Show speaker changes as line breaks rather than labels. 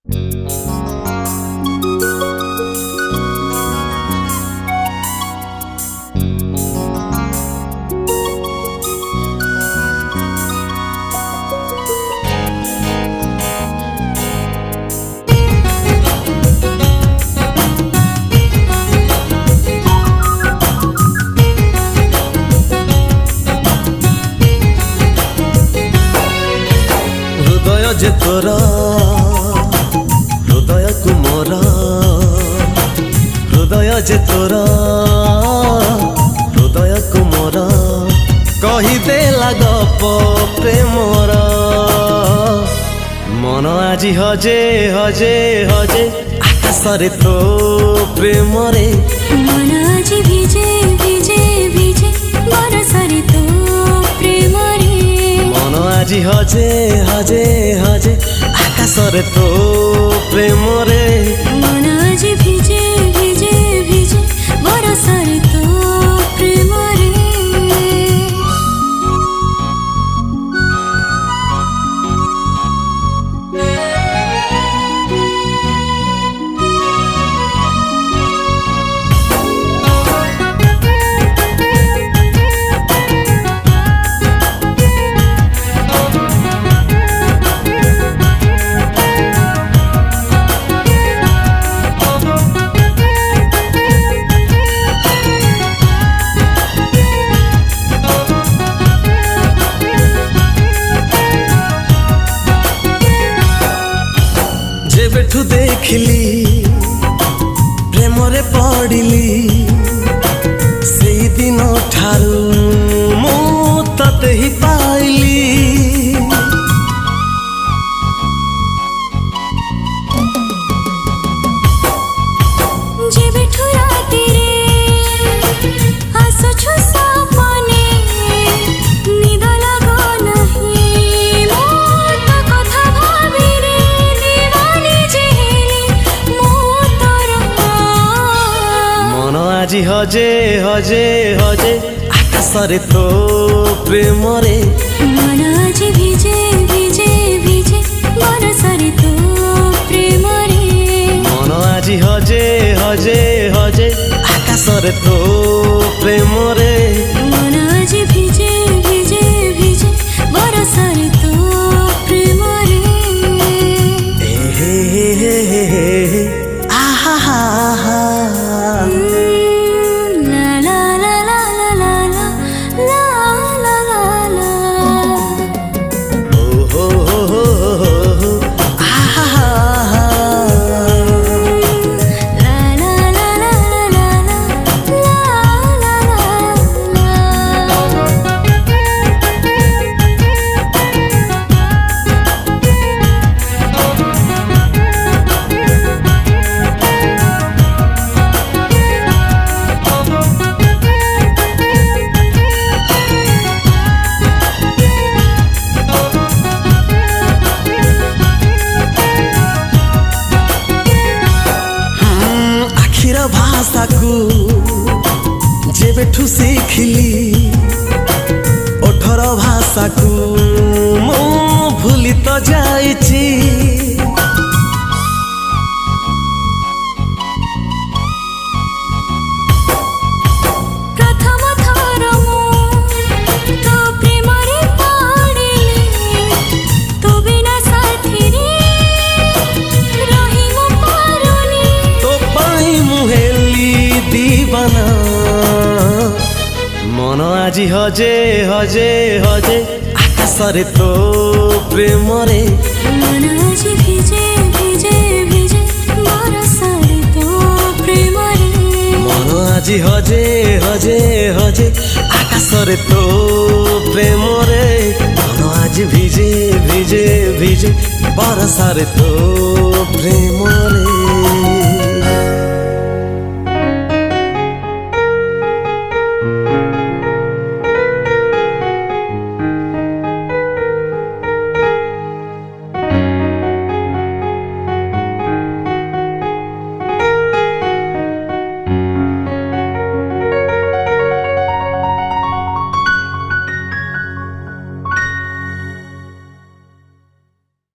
जे तोरा हृदय को मोरा हृदय जे तोरा हृदय को मोरा कही दे गप प्रेमरा मन आज हजे हजे हजे आकाशरे तो प्रेम रे
मन आज भिजे भिजे भिजे बरसरे तो प्रेम रे
मन आज हजे हजे हजे आकाशरे तो प्रेम रे
मन आज भिजे भिजे भिजे बरसरे तो प्रेम रे
जेबेठू देखिली प्रेम रे पड़िली से दिन ठारू मु तते ही पाइली
जेबेठू राती रे आसुछु सपने निद लागो नहीं मोर तो कथा भाबी रे दीवानी जेहेली मोर
मन आज हजे हजे हजे आकाशरे तो प्रेम रे
मन आज भिजे भिजे भिजे बरसरे तो प्रेम रे
मन आज हजे हजे हजे आकाशरे तो प्रेम रे
मन आज भिजे भिजे भिजे बरसरे तो प्रेम रे
ए हे हे हे हे आहा हा हा
ला ला ला ला ला ला ला ला ला ला
ओ हो हो आहा हा हा
ला ला ला ला ला ला
आखिर भाषा को जेबेठू सीखिली ओठर भाषा को मु भूली तो जाइची
प्रथम थर मु तो प्रेम रे पड़िली तो बिना साथी रे रही मु पारुनी
तो पाई मुहेली दीवाना मन आज हजे हजे हजे आकाशरे तो प्रेम रे
मन आज भिजे भिजे भिजे बरसरे तो प्रेम रे
मन आज हजे हजे हजे आकाशरे तो प्रेम रे मन आज भिजे भिजे भिजे बरसारे तो प्रेम रे।